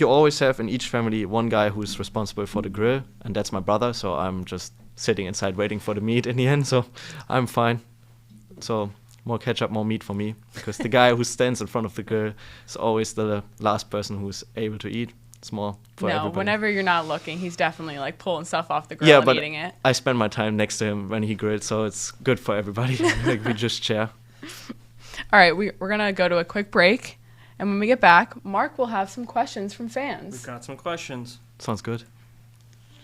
you always have in each family one guy who's responsible for the grill, and that's my brother. So I'm just sitting inside waiting for the meat in the end. So I'm fine. So more ketchup, more meat for me, because the guy who stands in front of the grill is always the last person who's able to eat. It's more for everybody. Whenever you're not looking, he's definitely like pulling stuff off the grill and eating it. I spend my time next to him when he grills, so it's good for everybody. Like, we just share. All right, we're going to go to a quick break. And when we get back, Mark will have some questions from fans. We've got some questions. Sounds good.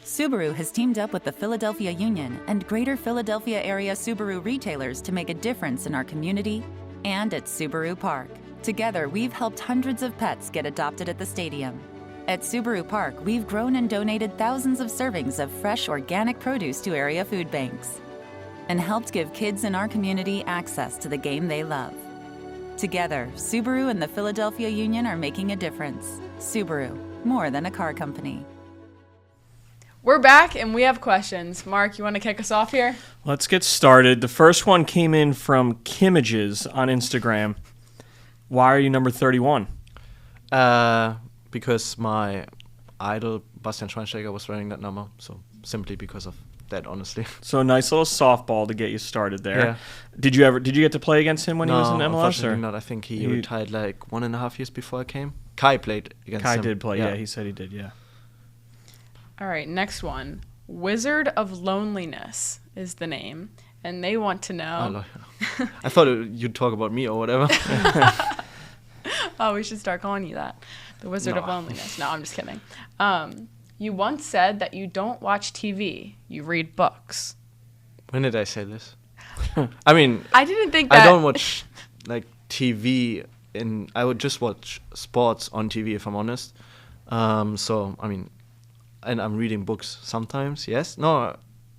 Subaru has teamed up with the Philadelphia Union and Greater Philadelphia area Subaru retailers to make a difference in our community and at Subaru Park. Together, we've helped hundreds of pets get adopted at the stadium. At Subaru Park, we've grown and donated thousands of servings of fresh organic produce to area food banks and helped give kids in our community access to the game they love. Together, Subaru and the Philadelphia Union are making a difference. Subaru, more than a car company. We're back and we have questions. Mark, you want to kick us off here? Let's get started. The first one came in from Kimages on Instagram. Why are you number 31? Because my idol, Bastian Schweinsteiger, was wearing that number. So simply because of that, honestly. So a nice little softball to get you started there. Yeah. Did you get to play against him when he was in MLS? Unfortunately not. I think he retired like 1.5 years before I came. Kai played against him. Kai did play, yeah. He said he did, yeah. All right, next one. Wizard of Loneliness is the name. And they want to know... I thought you'd talk about me or whatever. Oh, we should start calling you that. The Wizard of Loneliness. No, I'm just kidding. You once said that you don't watch TV. You read books. When did I say this? I mean... I didn't think that... I don't watch like TV. I would just watch sports on TV, if I'm honest. So, I mean... And I'm reading books sometimes, yes. No,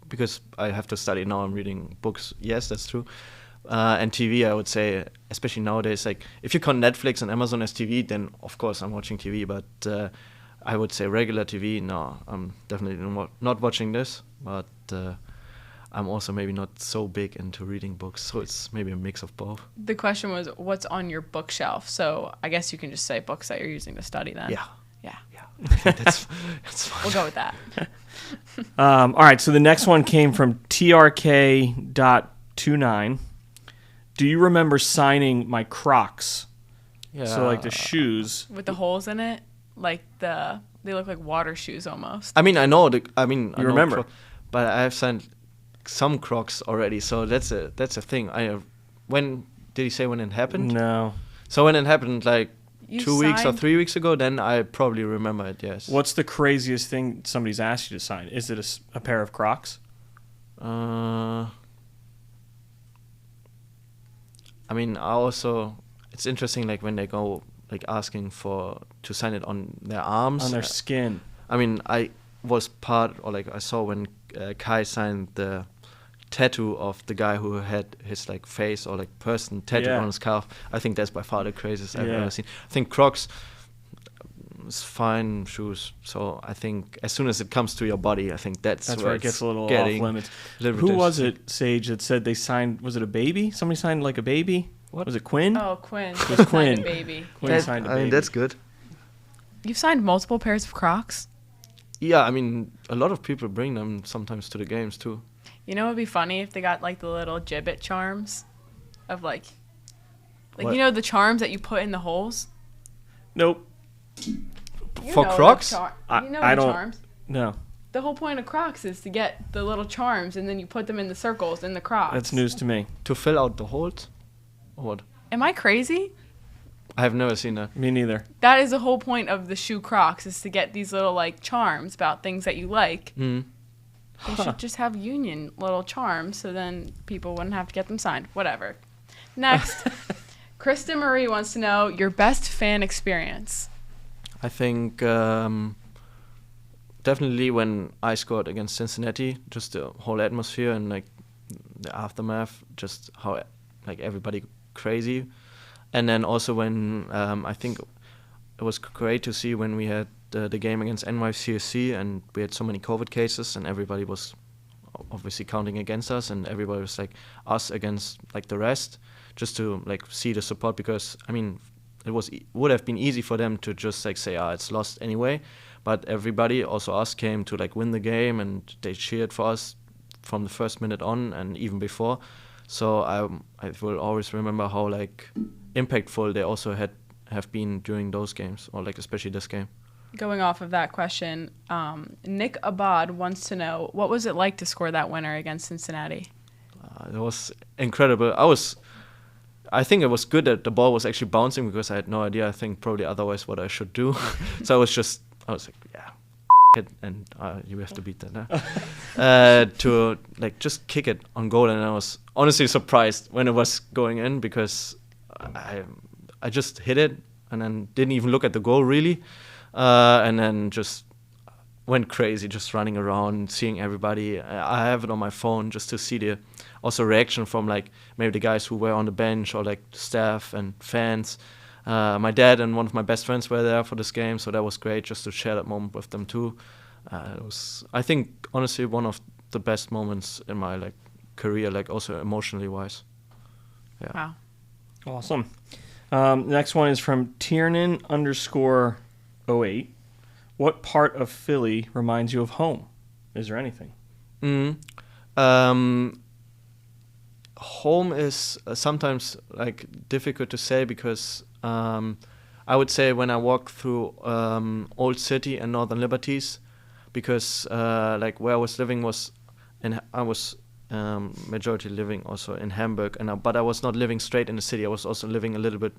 because I have to study. Now I'm reading books. Yes, that's true. And TV, I would say, especially nowadays, like if you count Netflix and Amazon as TV, then of course I'm watching TV. But I would say regular TV, no, I'm definitely not watching this. But I'm also maybe not so big into reading books, so it's maybe a mix of both. The question was, what's on your bookshelf? So I guess you can just say books that you're using to study then. Yeah. Yeah. That's fine. We'll go with that. All right, so the next one came from TRK.29. Do you remember signing my Crocs? Yeah. So like the shoes. With the holes in it? Like they look like water shoes almost. I mean, I know. You remember. But I have signed some Crocs already, so that's a thing. When did he say when it happened? No. So when it happened, like 2 weeks or 3 weeks ago, then I probably remember it, yes. What's the craziest thing somebody's asked you to sign? Is it a pair of Crocs? I mean, it's interesting, like when they go like asking to sign it on their arms. On their skin. I mean, I was I saw when Kai signed the tattoo of the guy who had his like face or like person tattooed on his calf. I think that's by far the craziest I've ever seen. I think Crocs is fine shoes. So I think as soon as it comes to your body, I think that's where it gets a little off limits. Who was it, Sage, that said they signed? Was it a baby? Somebody signed like a baby. What was it? Quinn? Oh, Quinn. It was Quinn. Signed a baby. Quinn signed a baby. I mean, that's good. You've signed multiple pairs of Crocs? Yeah, I mean, a lot of people bring them sometimes to the games too. You know, it would be funny if they got like the little gibbet charms of like you know the charms that you put in the holes. Nope. For Crocs? You know the charms. No. The whole point of Crocs is to get the little charms and then you put them in the circles in the Crocs. That's news to me. To fill out the holes? Or what? Am I crazy? I have never seen that. Me neither. That is the whole point of the shoe Crocs, is to get these little like charms about things that you like. Mm. They should just have union little charms so then people wouldn't have to get them signed. Whatever. Next, Kristen Marie wants to know your best fan experience. I think definitely when I scored against Cincinnati, just the whole atmosphere and like the aftermath, just how like everybody crazy. And then also when I think it was great to see when we had the game against NYCFC and we had so many COVID cases and everybody was obviously counting against us and everybody was like us against like the rest, just to like see the support, because I mean it would have been easy for them to just like say it's lost anyway, but everybody, also us, came to like win the game and they cheered for us from the first minute on and even before. So I will always remember how like impactful they also have been during those games, or like especially this game. Going off of that question, Nick Abad wants to know, what was it like to score that winner against Cincinnati? It was incredible. I think it was good that the ball was actually bouncing because I had no idea. I think probably otherwise what I should do. So I was like, yeah, it, and you have to beat that. To like just kick it on goal, and I was honestly surprised when it was going in because I just hit it and then didn't even look at the goal really, and then just went crazy, just running around, seeing everybody. I have it on my phone just to see the also reaction from like maybe the guys who were on the bench or like staff and fans. My dad and one of my best friends were there for this game, so that was great just to share that moment with them too. It was, I think, honestly, one of the best moments in my like career, like also emotionally wise. Yeah. Wow. Awesome. Next one is from Tiernan_08. What part of Philly reminds you of home? Is there anything? Home is sometimes like difficult to say because I would say when I walk through Old City and Northern Liberties, because like where I was living was, I was majority living also in Hamburg, but I was not living straight in the city. I was also living a little bit,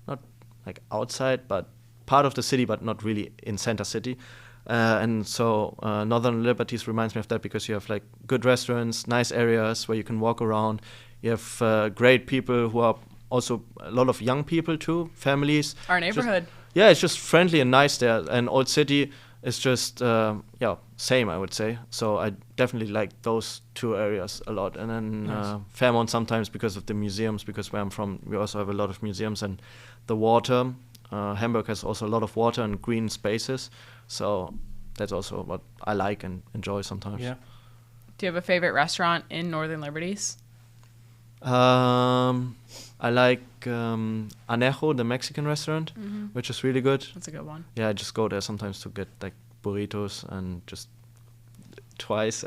not like outside, but part of the city, but not really in center city. And so Northern Liberties reminds me of that because you have like good restaurants, nice areas where you can walk around. You have great people who are also a lot of young people too, families. Our neighborhood. It's just friendly and nice there. And Old City is just, same, I would say. So I definitely like those two areas a lot. And then nice. Fairmont sometimes because of the museums, because where I'm from, we also have a lot of museums and the water. Hamburg has also a lot of water and green spaces. So that's also what I like and enjoy sometimes. Yeah. Do you have a favorite restaurant in Northern Liberties? I like Anejo, the Mexican restaurant, which is really good. That's a good one. Yeah, I just go there sometimes to get like burritos and just twice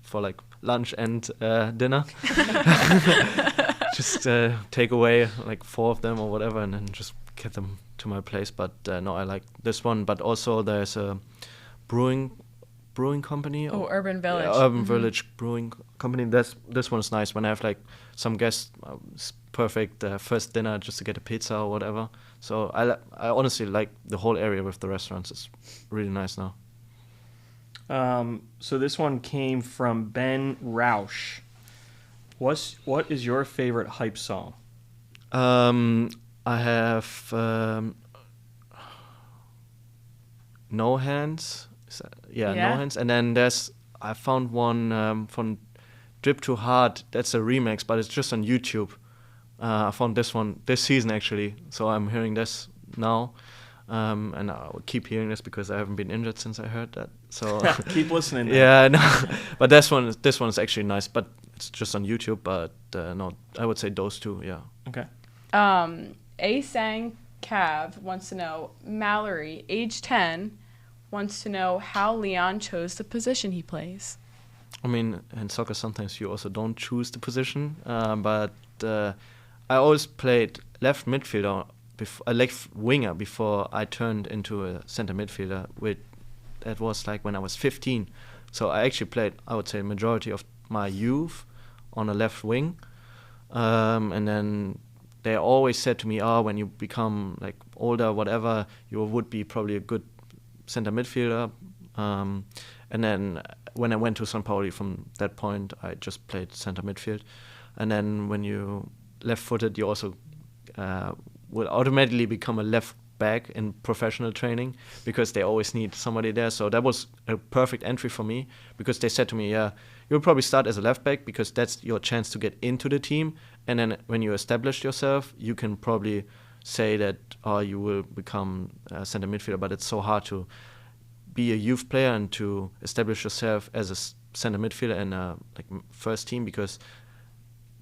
for like lunch and dinner. Just take away like 4 of them or whatever and then just get them to my place. But no, I like this one. But also there's a brewing company. Urban Village. Yeah, Urban Village Brewing Company. This one's nice. When I have like some guests, it's perfect first dinner just to get a pizza or whatever. So I honestly like the whole area with the restaurants. It's really nice now. So this one came from Ben Rausch. What is your favorite hype song? I have No Hands. No Hands. And then I found one from Drip Too Hard. That's a remix, but it's just on YouTube. I found this one this season actually, so I'm hearing this now. And I will keep hearing this because I haven't been injured since I heard that. So keep listening. Then. Yeah, no, but this one is actually nice, but it's just on YouTube. But no, I would say those two. Yeah. Okay. Asang Cav wants to know, Mallory, age 10, wants to know how Leon chose the position he plays. I mean, in soccer sometimes you also don't choose the position, but I always played left midfielder, left winger before I turned into a center midfielder. That was like when I was 15. So I actually played, I would say, majority of my youth on a left wing, and then they always said to me, when you become like older, whatever, you would be probably a good center midfielder. And then when I went to St. Pauli, from that point, I just played center midfield. And then when you left-footed, you also will automatically become a left back in professional training because they always need somebody there. So that was a perfect entry for me because they said to me, you'll probably start as a left back because that's your chance to get into the team. And then when you establish yourself, you can probably say that you will become a center midfielder, but it's so hard to be a youth player and to establish yourself as a center midfielder in a first team because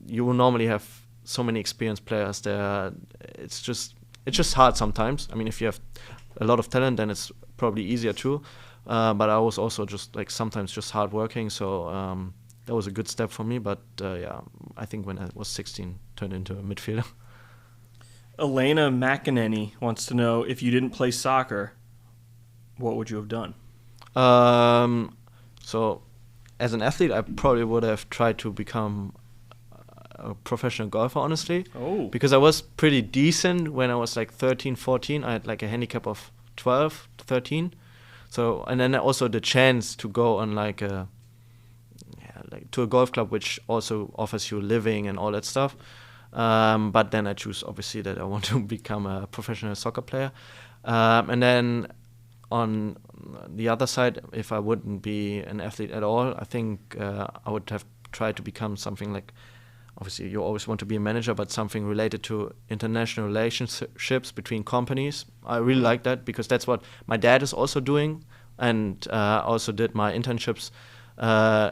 you will normally have so many experienced players there. It's just hard sometimes. I mean, if you have a lot of talent, then it's probably easier too. But I was also just sometimes just hard working. So that was a good step for me. But I think when I was 16, turned into a midfielder. Elena McEnany wants to know, if you didn't play soccer, what would you have done? So, as an athlete, I probably would have tried to become a professional golfer, honestly. Oh. Because I was pretty decent when I was like 13, 14. I had like a handicap of 12, 13. So, and then also the chance to go on like to a golf club, which also offers you a living and all that stuff. But then I choose, obviously, that I want to become a professional soccer player. And then on the other side, if I wouldn't be an athlete at all, I think I would have tried to become something like, obviously you always want to be a manager, but something related to international relationships between companies. I really like that because that's what my dad is also doing, and also did my internships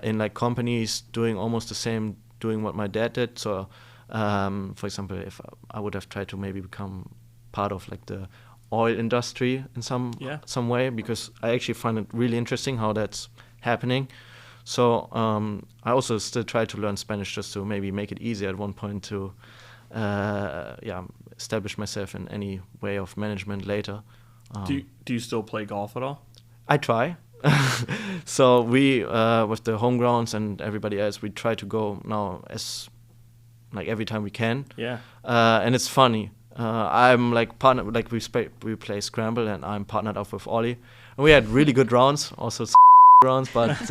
in like companies doing almost the same, doing what my dad did. So for example, if I would have tried to maybe become part of like the oil industry in some way, because I actually find it really interesting how that's happening. So I also still try to learn Spanish just to maybe make it easier at one point to establish myself in any way of management later. Do you still play golf at all? I try. So we, with the home grounds and everybody else, we try to go now as like every time we can. Yeah. And it's funny. I'm like partner, like we play Scramble, and I'm partnered up with Ollie. And we had really good rounds, also rounds, but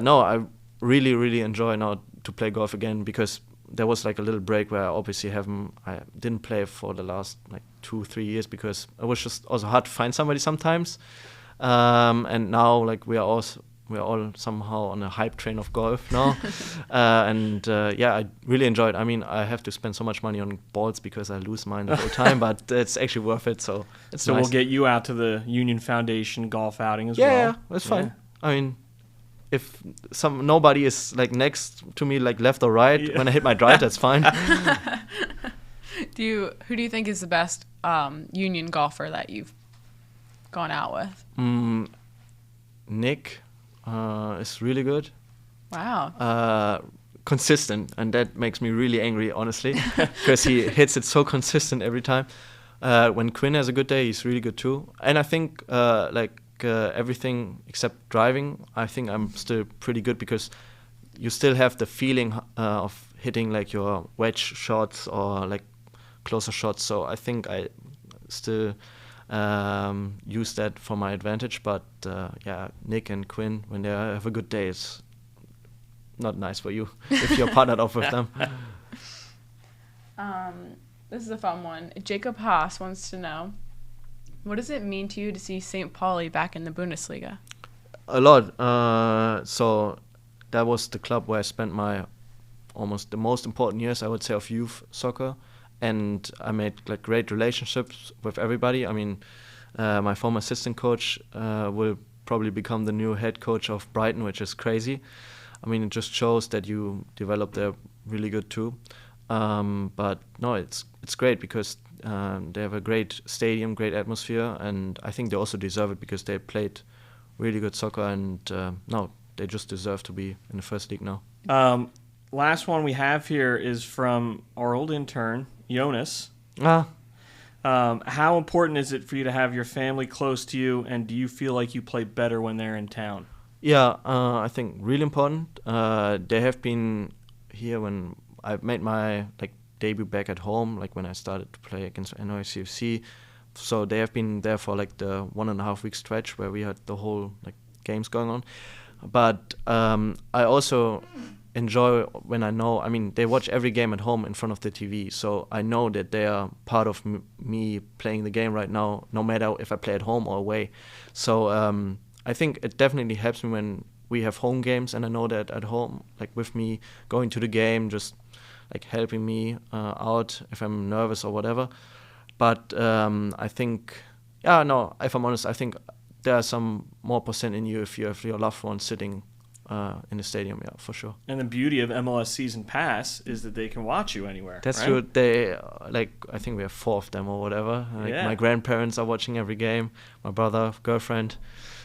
no, I really, really enjoy now to play golf again, because there was like a little break where I didn't play for the last like 2-3 years because it was just also hard to find somebody sometimes. And now like we're all somehow on a hype train of golf now. I really enjoy it. I mean, I have to spend so much money on balls because I lose mine the whole time, but it's actually worth it. So it's nice. We'll get you out to the Union Foundation golf outing as well. Yeah, that's fine. I mean, if nobody is like next to me, like left or right, when I hit my drive, that's fine. Who do you think is the best Union golfer that you've gone out with? Nick is really good. Wow. Consistent, and that makes me really angry, honestly, because he hits it so consistent every time. When Quinn has a good day, he's really good too. And I think everything except driving, I think I'm still pretty good, because you still have the feeling of hitting like your wedge shots or like closer shots. So I think I still use that for my advantage. But Nick and Quinn, when they have a good day, it's not nice for you if you're partnered off with them. This is a fun one. Jacob Haas wants to know, what does it mean to you to see St. Pauli back in the Bundesliga? A lot. So that was the club where I spent my almost the most important years, I would say, of youth soccer. And I made like great relationships with everybody. I mean, my former assistant coach will probably become the new head coach of Brighton, which is crazy. I mean, it just shows that you develop there really good too. But no, it's great because they have a great stadium, great atmosphere, and I think they also deserve it because they played really good soccer, and no, they just deserve to be in the first league now. Last one we have here is from our old intern, Jonas. How important is it for you to have your family close to you, and do you feel like you play better when they're in town? Yeah, I think really important. They have been here when I made my like debut back at home, like when I started to play against NYCFC. So they have been there for like the 1.5 week stretch where we had the whole like games going on. But I also enjoy when I know, I mean, they watch every game at home in front of the TV, so I know that they are part of me playing the game right now, no matter if I play at home or away. So I think it definitely helps me when we have home games, and I know that at home, like with me going to the game, just like helping me out if I'm nervous or whatever. But I think, if I'm honest, I think there are some more percent in you if you have your loved one sitting in the stadium, yeah, for sure. And the beauty of MLS Season Pass is that they can watch you anywhere. That's right? true. They I think we have 4 of them or whatever. My grandparents are watching every game. My brother, girlfriend.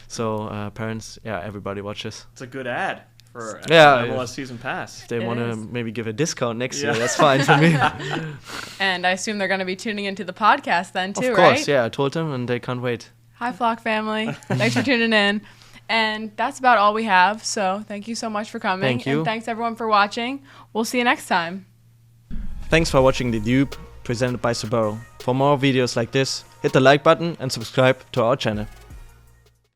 So parents, everybody watches. It's a good ad for MLS Season Pass. If they want to maybe give a discount next year, that's fine for me. And I assume they're going to be tuning into the podcast then too, right? Of course, yeah. I told them, and they can't wait. Hi, Flach family. Thanks for tuning in. And that's about all we have. So thank you so much for coming. Thank you. And thanks, everyone, for watching. We'll see you next time. Thanks for watching the DOOP presented by Subaru. For more videos like this, hit the like button and subscribe to our channel.